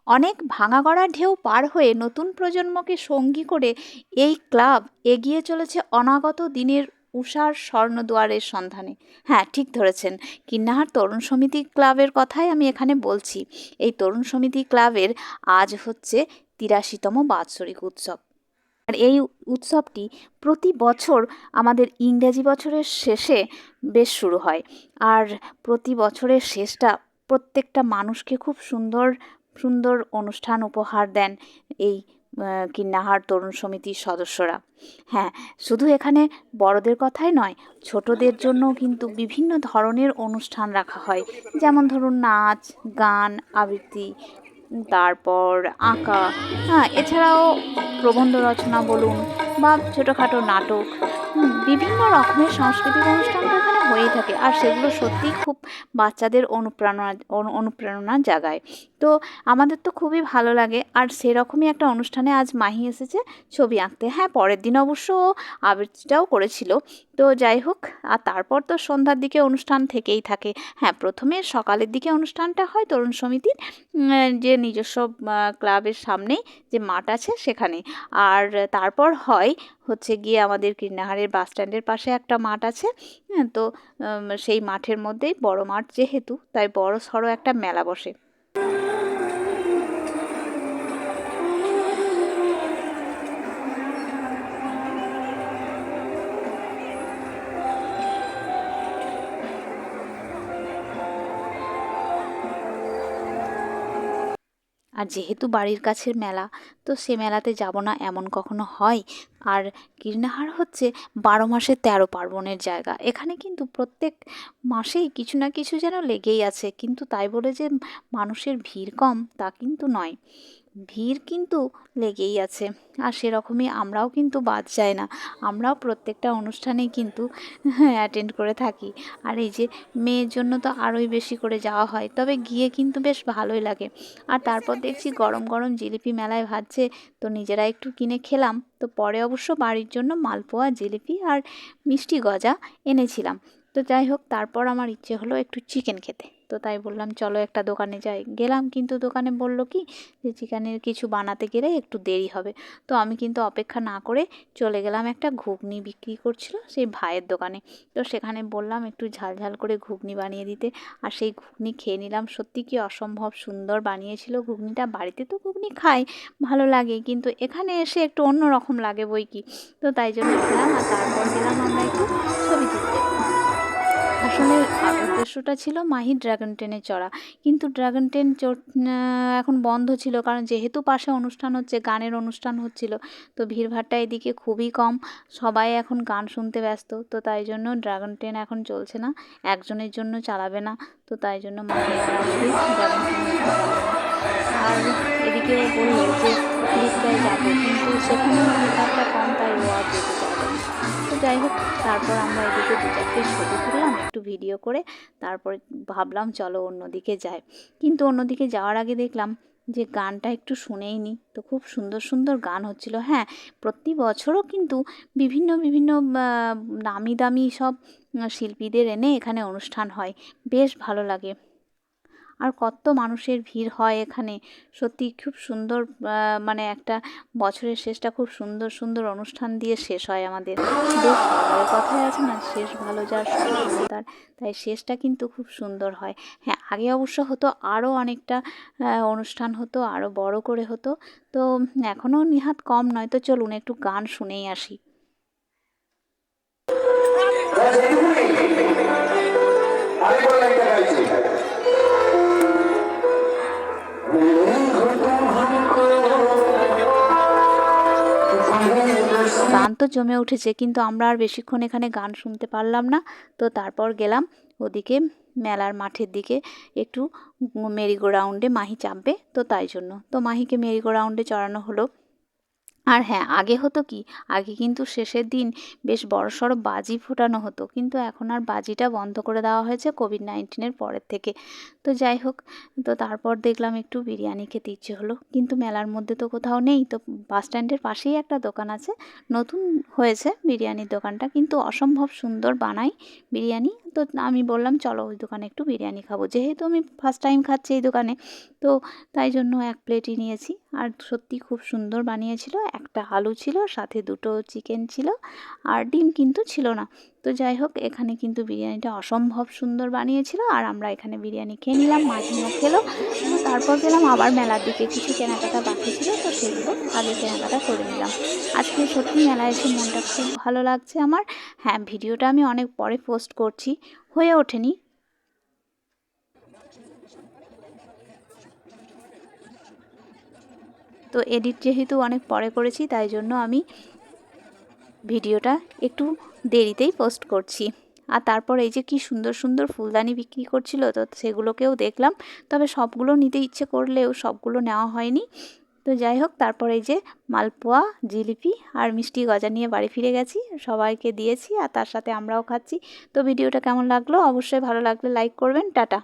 অনেক ভাঙাগড়া ঢেউ পার হয়ে নতুন প্রজন্মকে সঙ্গী করে এই ক্লাব এগিয়ে চলেছে অনাগত দিনের উষার স্বর্ণদুয়ারের সন্ধানে। হ্যাঁ, ঠিক ধরেছেন, কিন্নাহার তরুণ সমিতি ক্লাবের কথাই আমি এখানে বলছি। এই তরুণ সমিতি ক্লাবের আজ হচ্ছে ৮৩তম বাৎসরিক উৎসব। আর এই উৎসবটি প্রতি বছর আমাদের ইংরেজি বছরের শেষে বেশ শুরু হয়। আর প্রতি বছরের শেষটা প্রত্যেকটা মানুষকে খুব সুন্দর সুন্দর অনুষ্ঠান উপহার দেন এই কিন্নাহার তরুণ সমিতির সদস্যরা। হ্যাঁ, শুধু এখানে বড়দের কথাই নয়, ছোটদের জন্য কিন্তু বিভিন্ন ধরনের অনুষ্ঠান রাখা হয়। যেমন ধরুন নাচ, গান, আবৃত্তি, তারপর আঁকা, হ্যাঁ, এছাড়াও প্রবন্ধ রচনা বলুন বা ছোটোখাটো নাটক, বিভিন্ন রকমের সাংস্কৃতিক অনুষ্ঠান তো এখানে হয়েই থাকে। আর সেগুলো সত্যিই খুব বাচ্চাদের অনুপ্রেরণা জাগায়। তো আমাদের তো খুবই ভালো লাগে। আর সেরকমই একটা অনুষ্ঠানে আজ মাহি এসেছে ছবি আঁকতে। হ্যাঁ, পরের দিন অবশ্য ও আবৃত্তিটাও করেছিল। তো যাই হোক, আর তারপর তো সন্ধ্যার দিকে অনুষ্ঠান থেকেই থাকে। হ্যাঁ, প্রথমে সকালের দিকে অনুষ্ঠানটা হয় তরুণ সমিতির যে নিজস্ব ক্লাবের সামনেই যে মাঠ আছে সেখানে। আর তারপর হয় হচ্ছে গিয়ে আমাদের কীর্ণাহারের বাস স্ট্যান্ডের পাশে একটা মাঠ আছে। হ্যাঁ, তো সেই মাঠের মধ্যেই বড় মাঠ যেহেতু, তাই বড় সড়ো একটা মেলা বসে। আর যেহেতু বাড়ির কাছের মেলা, তো সে মেলাতে যাব না এমন কখনো হয়? আর কীর্ণাহার হচ্ছে ১২ মাসে ১৩ পার্বণের জায়গা। এখানে কিন্তু প্রত্যেক মাসেই কিছু না কিছু যেন লেগেই আছে। কিন্তু তাই বলে যে মানুষের ভিড় কম তা কিন্তু নয়। ভিড় কিন্তু লেগেই আছে। আর সেরকমই আমরাও কিন্তু বাদ যাই না। আমরাও প্রত্যেকটা অনুষ্ঠানেই কিন্তু অ্যাটেন্ড করে থাকি। আর এই যে মেয়ের জন্য তো আরোই বেশি করে যাওয়া হয়। তবে গিয়ে কিন্তু বেশ ভালোই লাগে। আর তারপর দেখছি গরম গরম জিলিপি মেলায় ভাজছে, তো নিজেরা একটু কিনে খেলাম। তো পরে অবশ্য বাড়ির জন্য মালপোয়া, জিলিপি আর মিষ্টি গজা এনেছিলাম। তো যাই হোক, তারপর আমার ইচ্ছে হলো একটু চিকেন খেতে। তো তাই বললাম চলো একটা দোকানে যাই। গেলাম, কিন্তু দোকানে বলল কি যে চিকেনের কিছু বানাতে গেলে একটু দেরি হবে। তো আমি কিন্তু অপেক্ষা না করে চলে গেলাম একটা ঘুগনি বিক্রি করছিল সেই ভাইয়ের দোকানে। তো সেখানে বললাম একটু ঝাল ঝাল করে ঘুগনি বানিয়ে দিতে। আর সেই ঘুগনি খেয়ে নিলাম। সত্যি কি অসম্ভব সুন্দর বানিয়েছিল ঘুগনিটা। বাড়িতে তো ঘুগনি খাই, ভালো লাগে, কিন্তু এখানে এসে একটু অন্য রকম লাগে বই কি। তো তাই জন্য খেলাম। আর তারপর গেলাম আমরা একটু ছবি তুলতে। আসলে উদ্দেশ্যটা ছিল মাহির ড্রাগন ট্রেনে চড়া। কিন্তু ড্রাগন ট্রেন এখন বন্ধ ছিল, কারণ যেহেতু পাশে অনুষ্ঠান হচ্ছে, গানের অনুষ্ঠান হচ্ছিল। তো ভিড়ভাট্টা এদিকে খুবই কম, সবাই এখন গান শুনতে ব্যস্ত। তো তাই জন্য ড্রাগন ট্রেন এখন চলছে না, একজনের জন্য চালাবে না। তো তাই জন্য মাহি আর আজকে ড্রাগন ট্রেনে উঠতে পারলো না। আর এদিকে ও বললো যে ফ্লিপকায় যাবো, কিন্তু সেখানেও ভিড়ভাট্টা কম, তাই ও আর যেতে চাইলো না। তো যাই হোক, তারপর আমরা এদিকে ২-৪টে ছবি তুললাম একটু ভিডিও করে। তারপরে ভাবলাম চলো অন্যদিকে যাই। কিন্তু অন্যদিকে যাওয়ার আগে দেখলাম যে গানটা একটু শুনেই নিই। তো খুব সুন্দর সুন্দর গান হচ্ছিল। হ্যাঁ, প্রতি বছরও কিন্তু বিভিন্ন বিভিন্ন নামি দামি সব শিল্পীদের এনে এখানে অনুষ্ঠান হয়, বেশ ভালো লাগে। আর কত মানুষের ভিড় হয় এখানে, সত্যি খুব সুন্দর। মানে একটা বছরের শেষটা খুব সুন্দর সুন্দর অনুষ্ঠান দিয়ে শেষ হয় আমাদের, বেশ ভালো লাগে। কথায় আছে না, শেষ ভালো যার শুরু ভালো তার। তাই শেষটা কিন্তু খুব সুন্দর হয়। হ্যাঁ, আগে অবশ্য হতো আরও অনেকটা অনুষ্ঠান হতো, আরও বড় করে হতো। তো এখনও নেহাত কম নয়। তো চলুন একটু গান শুনেই আসি। গান তো জমে উঠেছে, কিন্তু আমরা আর বেশিক্ষণ এখানে গান শুনতে পারলাম না। তো তারপর গেলাম ওদিকে মেলার মাঠের দিকে একটু মেরিগো রাউন্ডে মাহি চাপবে, তো তাই জন্য তো মাহিকে মেরিগো রাউন্ডে চড়ানো হলো। আর হ্যাঁ, আগে হতো কি, আগে কিন্তু শেষের দিন বেশ বড়সড় বাজি ফোটানো হতো। কিন্তু এখন আর বাজিটা বন্ধ করে দেওয়া হয়েছে কোভিড-19 পরের থেকে। তো যাই হোক, তো তারপর দেখলাম একটু বিরিয়ানি খেতে ইচ্ছে হলো। কিন্তু মেলার মধ্যে তো কোথাও নেই। তো বাস স্ট্যান্ডের পাশেই একটা দোকান আছে। নতুন হয়েছে বিরিয়ানির দোকানটা, কিন্তু অসম্ভব সুন্দর বানায় বিরিয়ানি। তো আমি বললাম, চলো ওই দোকানে একটু বিরিয়ানি খাবো। যেহেতু আমি ফার্স্ট টাইম খাচ্ছি এই দোকানে, তো তাই জন্য 1 প্লেটই নিয়েছি। আর সত্যি খুব সুন্দর বানিয়েছিল। একটা আলু ছিল, সাথে 2টো চিকেন ছিল, আর ডিম কিন্তু ছিল না। তো যাই হোক, এখানে কিন্তু বিরিয়ানিটা অসম্ভব সুন্দর বানিয়েছিল। আর আমরা এখানে বিরিয়ানি খেয়ে নিলাম, মাহিও খেলো। তো তারপর গেলাম আবার মেলার দিকে। কিছু কেনাকাটা বাকি ছিল, তো সেগুলো আগে কেনাকাটা করে নিলাম। আজকে সত্যি মেলায় এসে মনটা খুব ভালো লাগছে আমার। হ্যাঁ, ভিডিওটা আমি অনেক পরে পোস্ট করছি, হয়ে ওঠেনি। তো এডিট যেহেতু অনেক পরে করেছি, তাই জন্য আমি ভিডিওটা একটু দেরিতেই পোস্ট করছি। আর তারপর এই যে কি সুন্দর সুন্দর ফুলদানি বিক্রি করছিল, তো সেগুলোকেও দেখলাম। তবে সবগুলো নিতে ইচ্ছে করলেও সবগুলো নেওয়া হয়নি। তো যাই হোক, তারপর এই যে মালপোয়া, জিলিপি আর মিষ্টি গজা নিয়ে বাড়ি ফিরে গেছি। সবাইকে দিয়েছি আর তার সাথে আমরাও খাচ্ছি। তো ভিডিওটা কেমন লাগলো? অবশ্যই ভালো লাগলে লাইক করবেন। টাটা।